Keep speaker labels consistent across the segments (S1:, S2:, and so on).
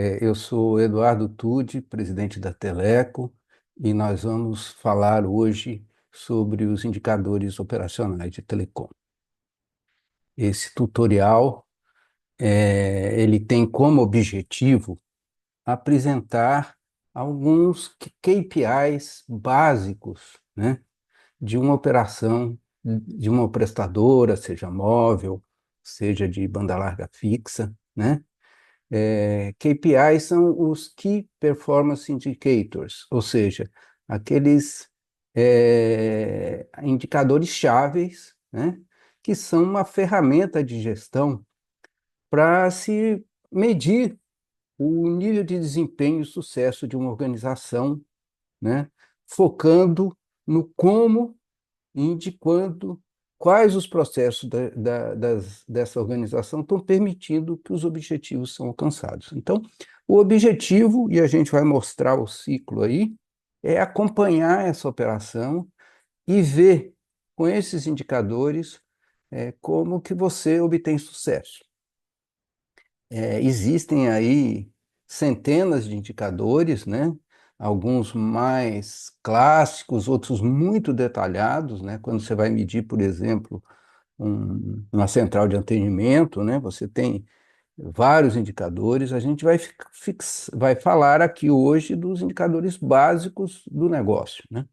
S1: Eu sou Eduardo Tude, presidente da Teleco, e nós vamos falar hoje sobre os indicadores operacionais de telecom. Esse tutorial, ele tem como objetivo apresentar alguns KPIs básicos, né, de uma operação, de uma prestadora, seja móvel, seja de banda larga fixa, né? KPIs são os Key Performance Indicators, ou seja, aqueles indicadores cháveis, né, que são uma ferramenta de gestão para se medir o nível de desempenho e sucesso de uma organização, né, focando no como e de quando, quais os processos dessa organização estão permitindo que os objetivos são alcançados. Então, o objetivo, e a gente vai mostrar o ciclo aí, é acompanhar essa operação e ver com esses indicadores como que você obtém sucesso. Existem aí centenas de indicadores, né? Alguns mais clássicos, outros muito detalhados, né? Quando você vai medir, por exemplo, uma central de atendimento, né? Você tem vários indicadores. A gente vai falar aqui hoje dos indicadores básicos do negócio, né?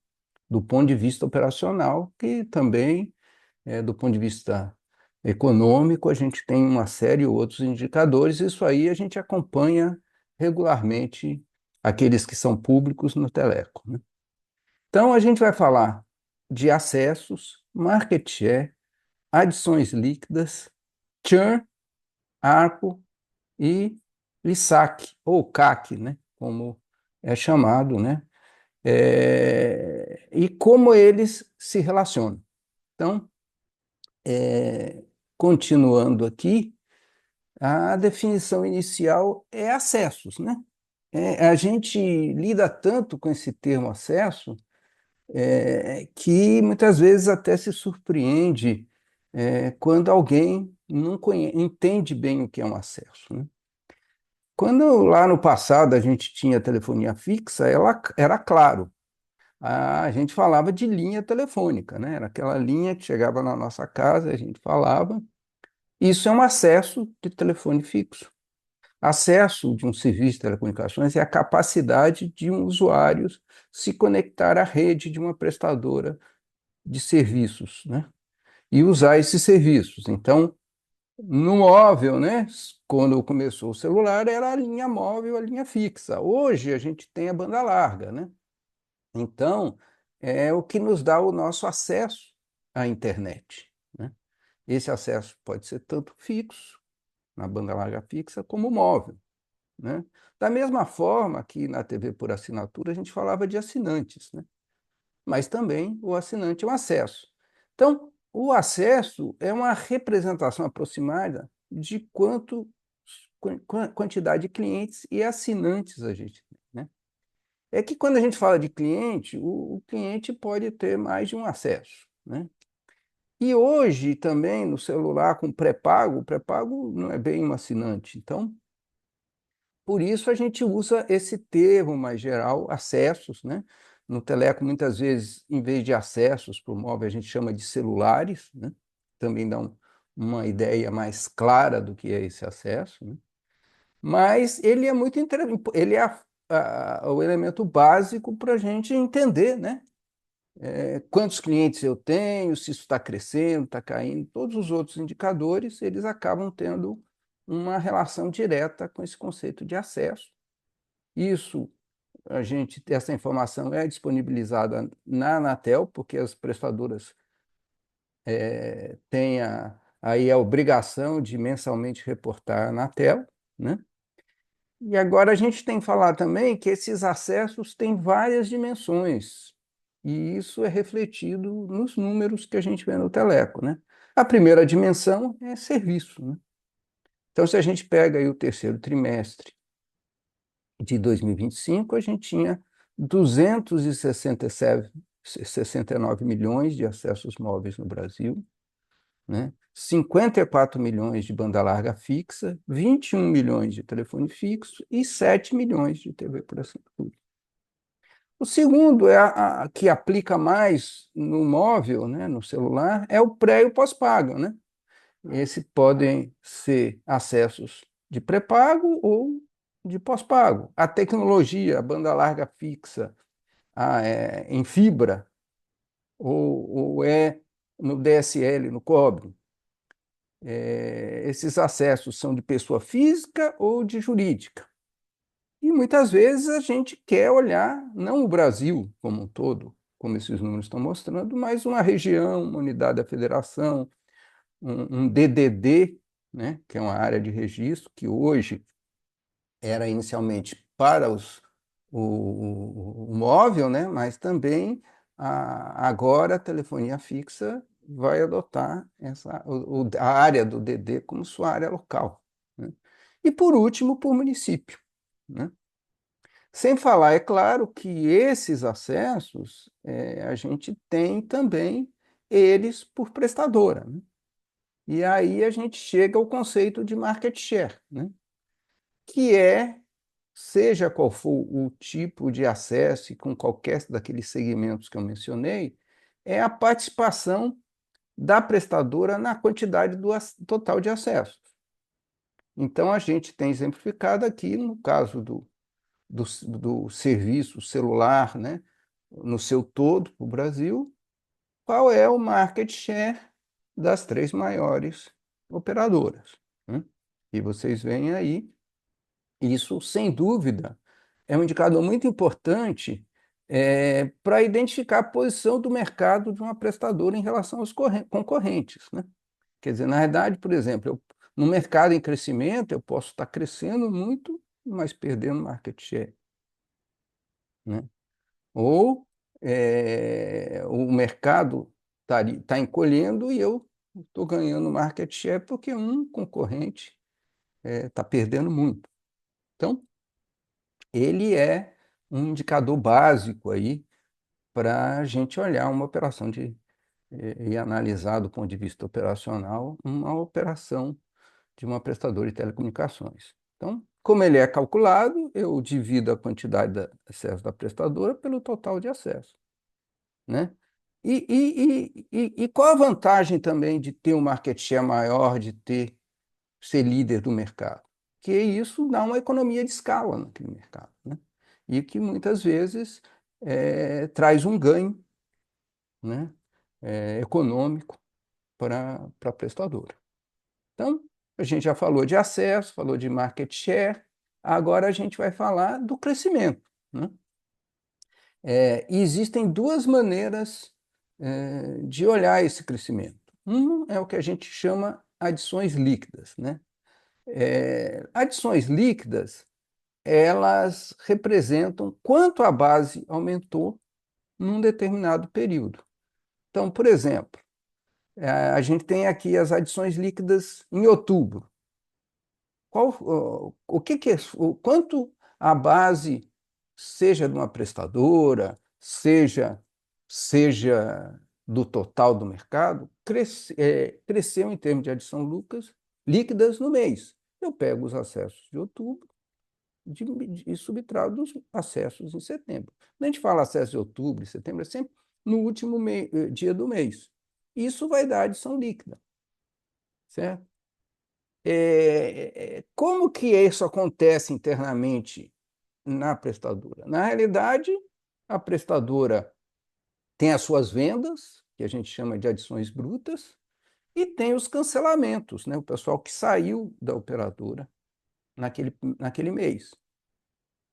S1: Do ponto de vista operacional, que também do ponto de vista econômico, a gente tem uma série de outros indicadores, isso aí a gente acompanha regularmente aqueles que são públicos no Teleco, né? Então, a gente vai falar de acessos, market share, adições líquidas, churn, ARPU e SAC, ou CAC, né? Como é chamado, né? E como eles se relacionam. Então, continuando aqui, a definição inicial é acessos, né? A gente lida tanto com esse termo acesso que muitas vezes até se surpreende quando alguém não entende bem o que é um acesso, né? Quando lá no passado a gente tinha telefonia fixa, ela era claro. A gente falava de linha telefônica, né? Era aquela linha que chegava na nossa casa, a gente falava. Isso é um acesso de telefone fixo. Acesso de um serviço de telecomunicações é a capacidade de um usuário se conectar à rede de uma prestadora de serviços, né? E usar esses serviços. Então, no móvel, né? Quando começou o celular, era a linha móvel, a linha fixa. Hoje a gente tem a banda larga, né? Então, é o que nos dá o nosso acesso à internet, né? Esse acesso pode ser tanto fixo, na banda larga fixa, como móvel, né? Da mesma forma que na TV por assinatura a gente falava de assinantes, né? Mas também o assinante é um acesso. Então, o acesso é uma representação aproximada de quantidade de clientes e assinantes a gente tem, né? É que quando a gente fala de cliente, o cliente pode ter mais de um acesso, né? E hoje também no celular com pré-pago, o pré-pago não é bem um assinante. Então, por isso a gente usa esse termo mais geral, acessos, né? No Teleco, muitas vezes, em vez de acessos para o móvel, a gente chama de celulares, né? Também dá uma ideia mais clara do que é esse acesso, né? Mas ele é muito interessante, ele é o elemento básico para a gente entender, né? Quantos clientes eu tenho, se isso está crescendo, está caindo, todos os outros indicadores, eles acabam tendo uma relação direta com esse conceito de acesso. Isso, essa informação é disponibilizada na Anatel, porque as prestadoras têm aí a obrigação de mensalmente reportar a Anatel, né? E agora a gente tem que falar também que esses acessos têm várias dimensões, e isso é refletido nos números que a gente vê no Teleco, né? A primeira dimensão é serviço, né? Então, se a gente pega aí o terceiro trimestre de 2025, a gente tinha 269 milhões de acessos móveis no Brasil, né? 54 milhões de banda larga fixa, 21 milhões de telefone fixo e 7 milhões de TV por assinatura. O segundo, que aplica mais no móvel, né, no celular, é o pré e o pós-pago, né? Esses podem ser acessos de pré-pago ou de pós-pago. A tecnologia, a banda larga fixa, em fibra, ou é no DSL, no cobre. Esses acessos são de pessoa física ou de jurídica. E muitas vezes a gente quer olhar não o Brasil como um todo, como esses números estão mostrando, mas uma região, uma unidade da federação, um DDD, né, que é uma área de registro, que hoje era inicialmente para o móvel, né, mas também agora a telefonia fixa vai adotar a área do DD como sua área local. Né? E, por último, por município. Né? Sem falar, é claro, que esses acessos a gente tem também eles por prestadora. Né? E aí a gente chega ao conceito de market share, né? Que seja qual for o tipo de acesso e com qualquer daqueles segmentos que eu mencionei, é a participação da prestadora na quantidade total de acessos. Então, a gente tem exemplificado aqui, no caso do serviço celular, né, no seu todo, para o Brasil, qual é o market share das três maiores operadoras. Né? E vocês veem aí, isso, sem dúvida, é um indicador muito importante para identificar a posição do mercado de uma prestadora em relação aos concorrentes. Né? Quer dizer, na verdade, por exemplo, no mercado em crescimento, eu posso estar crescendo muito, mas perdendo market share. Né? Ou o mercado tá encolhendo e eu estou ganhando market share porque um concorrente está perdendo muito. Então, ele é um indicador básico aí para a gente olhar uma operação e analisar do ponto de vista operacional uma operação de uma prestadora de telecomunicações. Então, como ele é calculado, eu divido a quantidade de acesso da prestadora pelo total de acesso. Né? E qual a vantagem também de ter um market share maior, de ser líder do mercado? Que isso dá uma economia de escala naquele mercado, né? E que muitas vezes traz um ganho, né, econômico para a prestadora. Então, a gente já falou de acesso, falou de market share, agora a gente vai falar do crescimento. Né? E existem duas maneiras de olhar esse crescimento. Um é o que a gente chama adições líquidas. Né? Adições líquidas, elas representam quanto a base aumentou num determinado período. Então, por exemplo, a gente tem aqui as adições líquidas em outubro. Quanto a base, seja de uma prestadora, seja do total do mercado, cresceu em termos de adição líquidas no mês. Eu pego os acessos de outubro e subtraio dos acessos em setembro. Quando a gente fala acesso de outubro e setembro, é sempre no último dia do mês. Isso vai dar adição líquida, certo? Como que isso acontece internamente na prestadora? Na realidade, a prestadora tem as suas vendas, que a gente chama de adições brutas, e tem os cancelamentos, né? O pessoal que saiu da operadora naquele mês.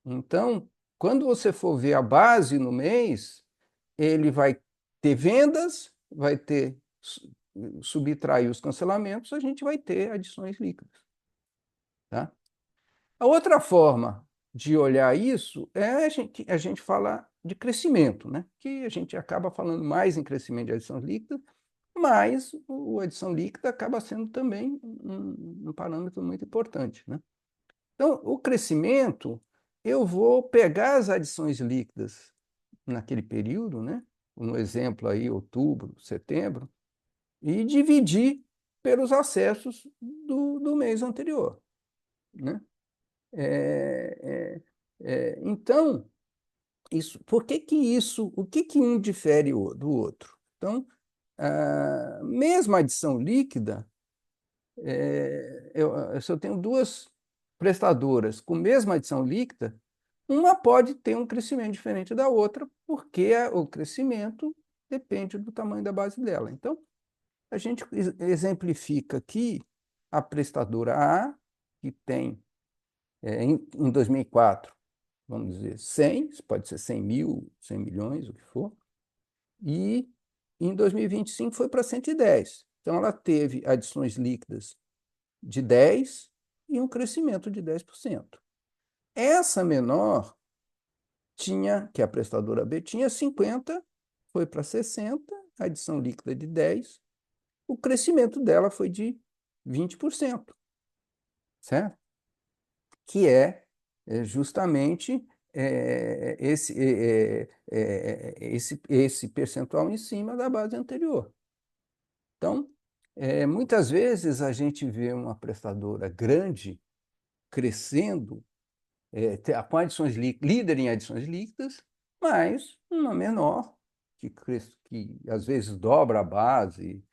S1: Então, quando você for ver a base no mês, ele vai ter vendas, vai ter subtrair os cancelamentos, a gente vai ter adições líquidas. Tá? A outra forma de olhar isso a gente falar de crescimento, né? Que a gente acaba falando mais em crescimento de adição líquida, mas a adição líquida acaba sendo também um parâmetro muito importante. Né? Então, o crescimento, eu vou pegar as adições líquidas naquele período, né? No exemplo aí, outubro, setembro, e dividir pelos acessos do mês anterior, né? Então, o que que um difere do outro? Então, a mesma adição líquida, se eu tenho duas prestadoras com mesma adição líquida, uma pode ter um crescimento diferente da outra, porque o crescimento depende do tamanho da base dela. Então, a gente exemplifica aqui a prestadora A, que tem, em 2004, vamos dizer, 100, pode ser 100 mil, 100 milhões, o que for, e em 2025 foi para 110. Então, ela teve adições líquidas de 10 e um crescimento de 10%. Essa menor tinha, que a prestadora B tinha 50, foi para 60, adição líquida de 10, o crescimento dela foi de 20%, certo? Que justamente esse percentual em cima da base anterior. Então, muitas vezes a gente vê uma prestadora grande crescendo, com adições líder em adições líquidas, mas uma menor, que às vezes dobra a base,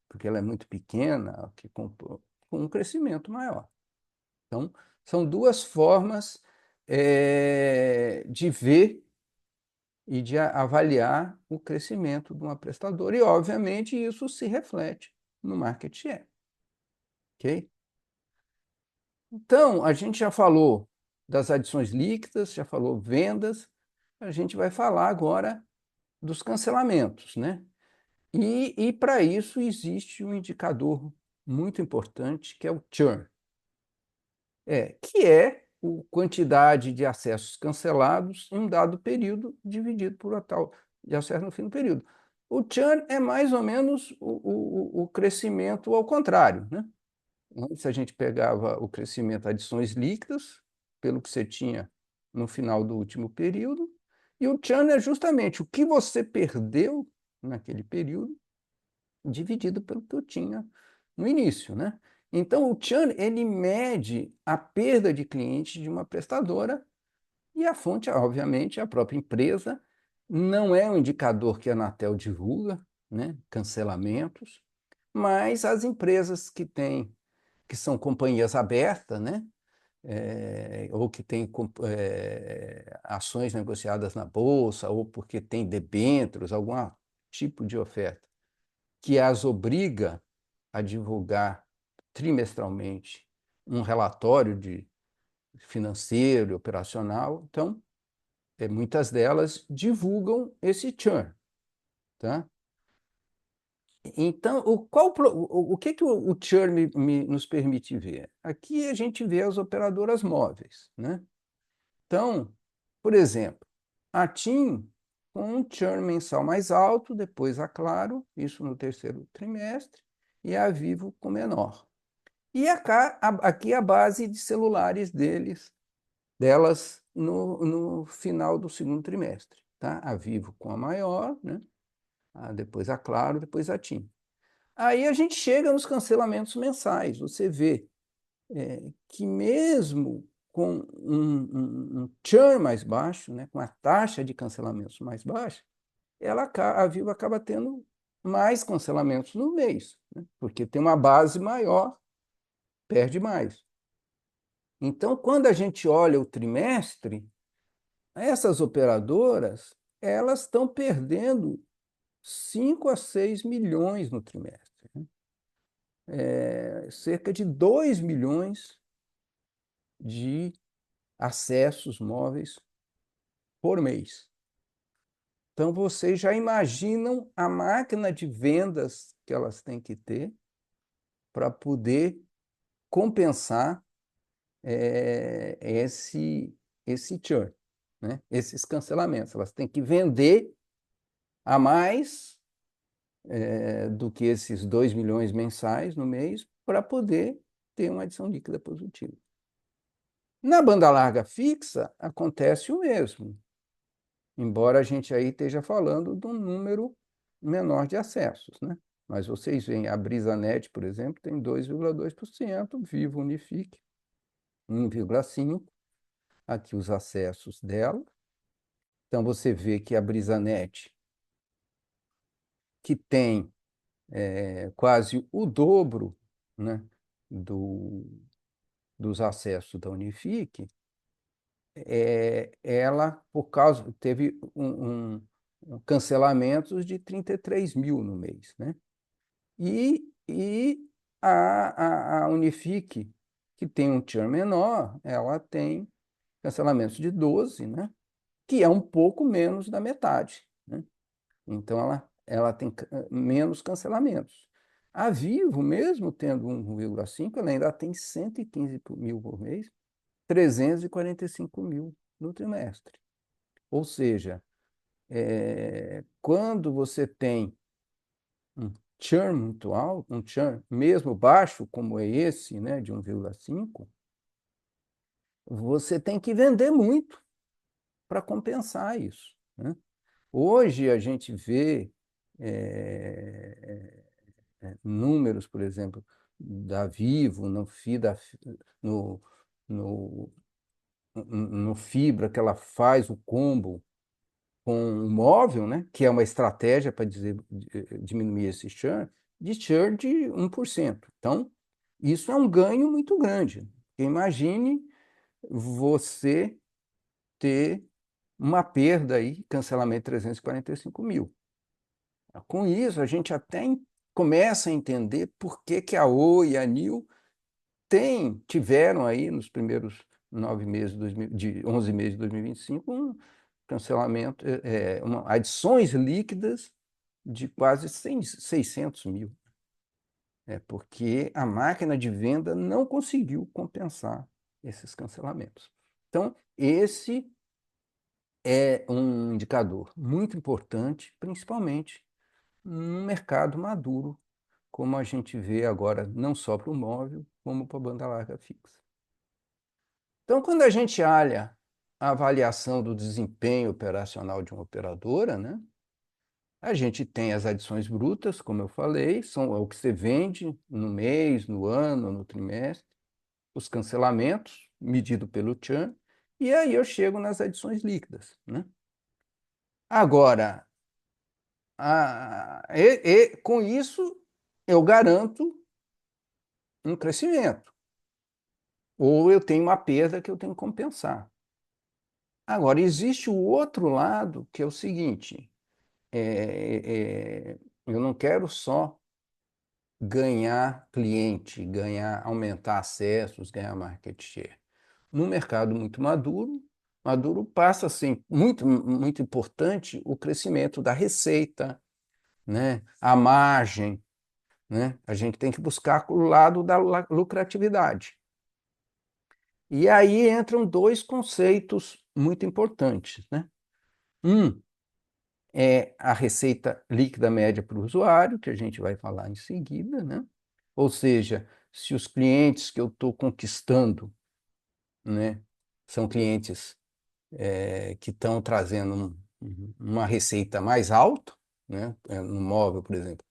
S1: porque ela é muito pequena, com um crescimento maior. Então, são duas formas de ver e de avaliar o crescimento de uma prestadora, e, obviamente, isso se reflete no market share. Ok? Então, a gente já falou das adições líquidas, já falou vendas, a gente vai falar agora dos cancelamentos, né? E para isso existe um indicador muito importante, que é o churn, que é a quantidade de acessos cancelados em um dado período, dividido por a tal de acesso no fim do período. O churn é mais ou menos o crescimento ao contrário, né? Antes a gente pegava o crescimento, adições líquidas, pelo que você tinha no final do último período, e o churn é justamente o que você perdeu naquele período, dividido pelo que eu tinha no início, né? Então, o churn, ele mede a perda de clientes de uma prestadora, e a fonte, obviamente, é a própria empresa. Não é um indicador que a Anatel divulga, né? Cancelamentos, mas as empresas que são companhias abertas, né? Ou que têm ações negociadas na bolsa, ou porque tem debêntures, algum tipo de oferta que as obriga a divulgar trimestralmente um relatório financeiro e operacional. Então, muitas delas divulgam esse churn, tá? Então, o que o churn nos permite ver? Aqui a gente vê as operadoras móveis, né? Então, por exemplo, a TIM com um churn mensal mais alto, depois a Claro, isso no terceiro trimestre, e a Vivo com menor. E aqui a base de celulares delas no final do segundo trimestre, tá? A Vivo com a maior, né? Depois a Claro, depois a TIM. Aí a gente chega nos cancelamentos mensais. Você vê que mesmo com um churn mais baixo, né, com a taxa de cancelamentos mais baixa, a Vivo acaba tendo mais cancelamentos no mês, né, porque tem uma base maior, perde mais. Então, quando a gente olha o trimestre, essas operadoras, elas estão perdendo 5 a 6 milhões no trimestre, né? Cerca de 2 milhões de acessos móveis por mês. Então, vocês já imaginam a máquina de vendas que elas têm que ter para poder compensar esse churn, né? Esses cancelamentos. Elas têm que vender a mais do que esses 2 milhões mensais no mês para poder ter uma adição líquida positiva. Na banda larga fixa, acontece o mesmo, embora a gente aí esteja falando de um número menor de acessos, né? Mas vocês veem, a BrisaNet, por exemplo, tem 2,2%, Vivo Unifique 1,5%, aqui os acessos dela. Então, você vê que a BrisaNet, que tem quase o dobro, né, do, dos acessos da Unifique, ela, por causa, teve cancelamentos de 33 mil no mês, né? E a Unifique, que tem um churn menor, ela tem cancelamentos de 12, né? Que é um pouco menos da metade, né? Então, ela tem menos cancelamentos. A Vivo, mesmo tendo 1,5, ela ainda tem 115 mil por mês, 345 mil no trimestre. Ou seja, quando você tem um churn muito alto, um churn mesmo baixo, como é esse, né, de 1,5, você tem que vender muito para compensar isso, né? Hoje a gente vê é, números, por exemplo, da Vivo, no, no, no Fibra, que ela faz o combo com o móvel, né, que é uma estratégia para diminuir esse churn, de churn de 1%. Então, isso é um ganho muito grande. Imagine você ter uma perda aí, cancelamento de 345 mil. Com isso, a gente até começa a entender por que, que a Oi e a Nil tiveram aí nos primeiros 9 meses, de 11 meses de 2025, um cancelamento, adições líquidas de quase 600 mil. Porque a máquina de venda não conseguiu compensar esses cancelamentos. Então, esse é um indicador muito importante, principalmente num mercado maduro, como a gente vê agora, não só para o móvel, como para a banda larga fixa. Então, quando a gente olha a avaliação do desempenho operacional de uma operadora, né, a gente tem as adições brutas, como eu falei, são o que você vende no mês, no ano, no trimestre, os cancelamentos, medido pelo churn, e aí eu chego nas adições líquidas, né? Agora, com isso, eu garanto um crescimento, ou eu tenho uma perda que eu tenho que compensar. Agora, existe o outro lado, que é o seguinte: eu não quero só ganhar cliente, aumentar acessos, ganhar market share. No mercado muito maduro passa a ser muito importante o crescimento da receita, né? A margem, né? A gente tem que buscar o lado da lucratividade. E aí entram dois conceitos muito importantes, né? Um é a receita líquida média para o usuário, que a gente vai falar em seguida, né? Ou seja, se os clientes que eu estou conquistando, né, são clientes que estão trazendo uma receita mais alta, né, no móvel, por exemplo,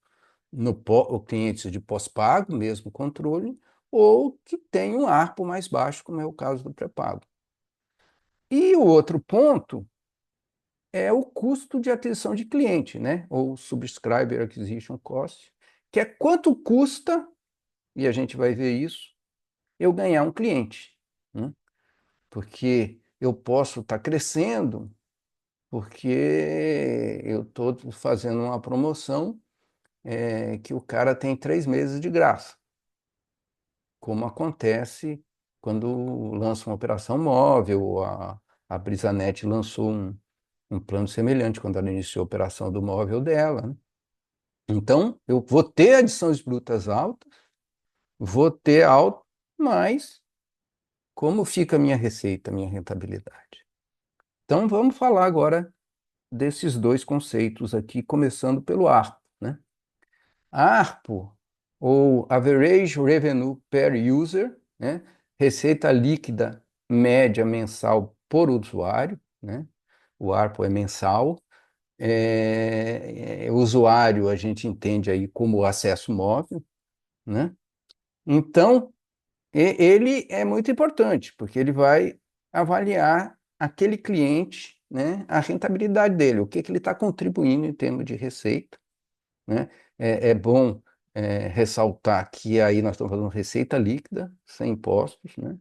S1: o cliente de pós-pago, mesmo controle, ou que tem um ARPU mais baixo, como é o caso do pré-pago. E o outro ponto é o custo de aquisição de cliente, né? Ou Subscriber Acquisition Cost, que é quanto custa, e a gente vai ver isso, eu ganhar um cliente, né? Porque eu posso estar crescendo porque eu estou fazendo uma promoção que o cara tem 3 meses de graça, como acontece quando lança uma operação móvel, ou a BrisaNet lançou um plano semelhante quando ela iniciou a operação do móvel dela, né? Então, eu vou ter adições brutas altas, vou ter alto, mas como fica a minha receita, a minha rentabilidade? Então, vamos falar agora desses dois conceitos aqui, começando pelo ARPU, né? ARPU, ou Average Revenue Per User, né? Receita líquida média mensal por usuário, né? O ARPU é mensal. usuário a gente entende aí como acesso móvel, né? Então, ele é muito importante, porque ele vai avaliar aquele cliente, né, a rentabilidade dele, o que que ele está contribuindo em termos de receita, né? É bom ressaltar que aí nós estamos fazendo receita líquida, sem impostos, né?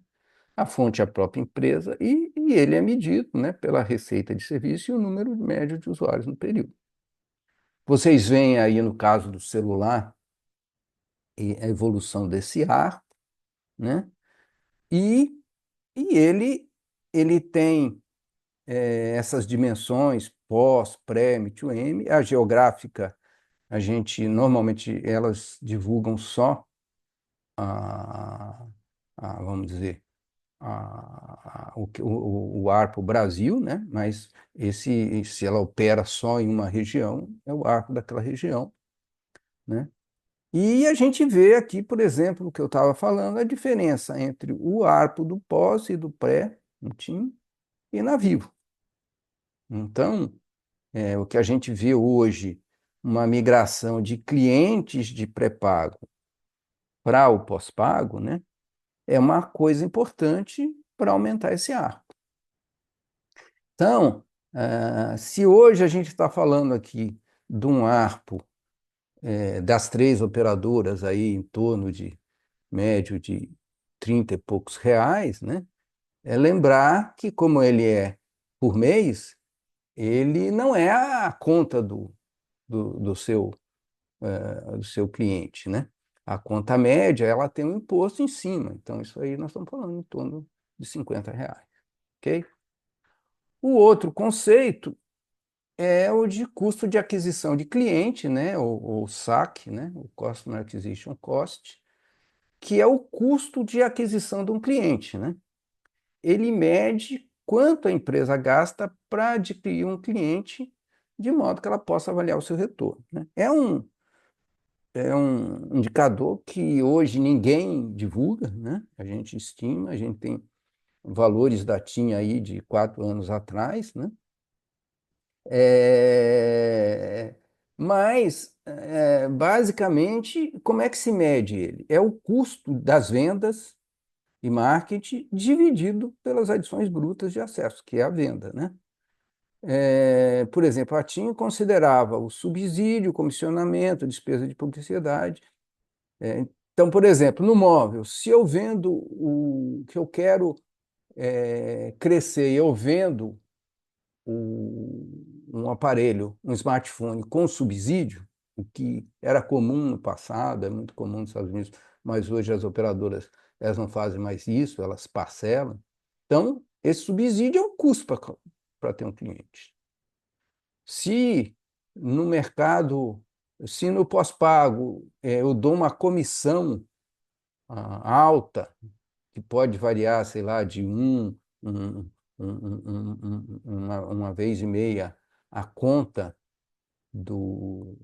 S1: A fonte é a própria empresa e ele é medido, né, pela receita de serviço e o número médio de usuários no período. Vocês veem aí no caso do celular a evolução desse ARPU, né? E, e ele tem essas dimensões pós, pré, M2M. A geográfica, a gente normalmente elas divulgam só a, vamos dizer, o ARPU Brasil, né? Mas se ela opera só em uma região, é o ARPU daquela região, né? E a gente vê aqui, por exemplo, o que eu estava falando, a diferença entre o ARPU do pós e do pré, no TIM, e na Vivo. Então, o que a gente vê hoje, uma migração de clientes de pré-pago para o pós-pago, né, é uma coisa importante para aumentar esse ARPU. Então, se hoje a gente está falando aqui de um ARPU das três operadoras aí em torno de médio de 30 e poucos reais, né? É lembrar que como ele é por mês, ele não é a conta do seu cliente, né? A conta média, ela tem um imposto em cima, então isso aí nós estamos falando em torno de 50 reais, ok? O outro conceito é o de custo de aquisição de cliente, né? Ou SAC, né? O Customer Acquisition Cost, que é o custo de aquisição de um cliente, né? Ele mede quanto a empresa gasta para adquirir um cliente, de modo que ela possa avaliar o seu retorno, né? É um indicador que hoje ninguém divulga, né? A gente estima, a gente tem valores da TIM aí de 4 anos atrás, né? É, mas, basicamente, como é que se mede ele? É o custo das vendas e marketing dividido pelas adições brutas de acesso, que é a venda, né? Por exemplo, a TIM considerava o subsídio, comissionamento, despesa de publicidade. Então, por exemplo, no móvel, se eu vendo o que eu quero crescer e eu vendo um aparelho, um smartphone com subsídio, o que era comum no passado, é muito comum nos Estados Unidos, mas hoje as operadoras elas não fazem mais isso, elas parcelam. Então, esse subsídio é um custo para ter um cliente. Se no mercado, se no pós-pago eu dou uma comissão alta, que pode variar, sei lá, de uma vez e meia a conta o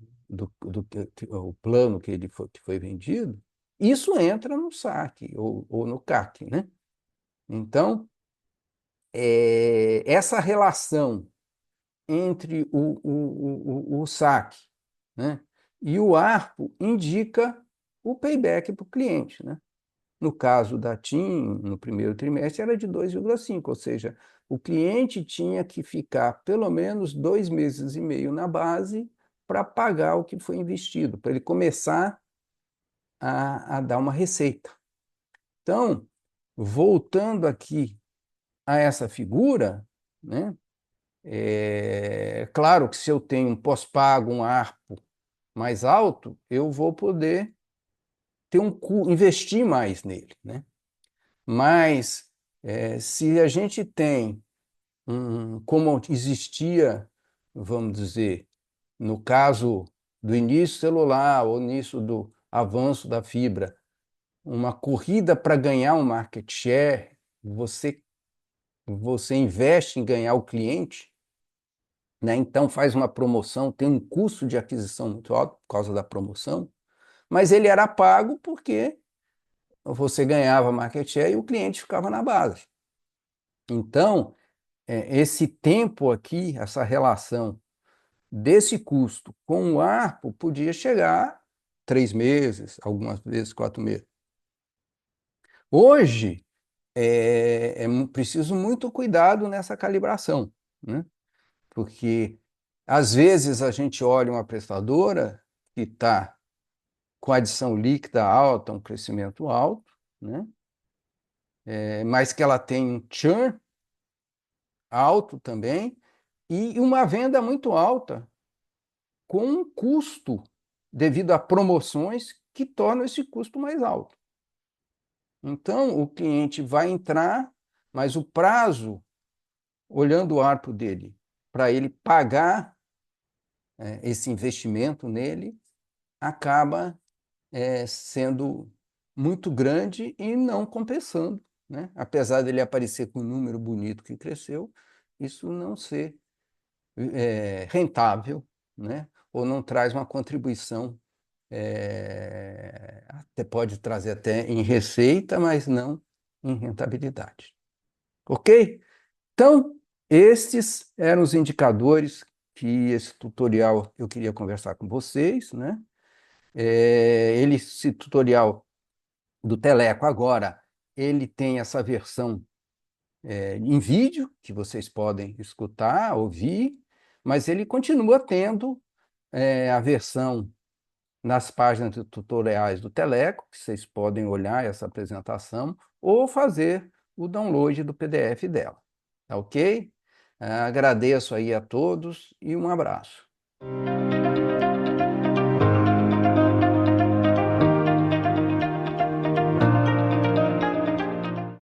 S1: plano que foi vendido, isso entra no saque ou no CAC, né? Então, essa relação entre o saque, né, e o ARPU indica o payback para o cliente, né? No caso da TIM, no primeiro trimestre, era de 2,5, ou seja, o cliente tinha que ficar pelo menos 2 meses e meio na base para pagar o que foi investido, para ele começar a dar uma receita. Então, voltando aqui a essa figura, né, claro que se eu tenho um pós-pago, um ARPU mais alto, eu vou poder investir mais nele, né? Mas se a gente tem, como existia, vamos dizer, no caso do início celular ou início do avanço da fibra, uma corrida para ganhar um market share, você investe em ganhar o cliente, né? Então faz uma promoção, tem um custo de aquisição muito alto por causa da promoção, mas ele era pago porque você ganhava market share e o cliente ficava na base. Então, esse tempo aqui, essa relação desse custo com o ARPO podia chegar a 3 meses, algumas vezes 4 meses. Hoje, preciso muito cuidado nessa calibração, né? Porque, às vezes, a gente olha uma prestadora que está com adição líquida alta, um crescimento alto, né? Mas que ela tem um churn alto também e uma venda muito alta, com um custo devido a promoções que tornam esse custo mais alto. Então, o cliente vai entrar, mas o prazo, olhando o ARPU dele, para ele pagar esse investimento nele, acaba sendo muito grande e não compensando, né? Apesar dele aparecer com um número bonito que cresceu, isso não ser rentável, né? Ou não traz uma contribuição, até pode trazer até em receita, mas não em rentabilidade. Ok? Então, estes eram os indicadores que esse tutorial eu queria conversar com vocês, né? Esse tutorial do Teleco agora, ele tem essa versão em vídeo, que vocês podem escutar, ouvir, mas ele continua tendo a versão nas páginas de tutoriais do Teleco, que vocês podem olhar essa apresentação, ou fazer o download do PDF dela. Tá ok? Agradeço aí a todos e um abraço.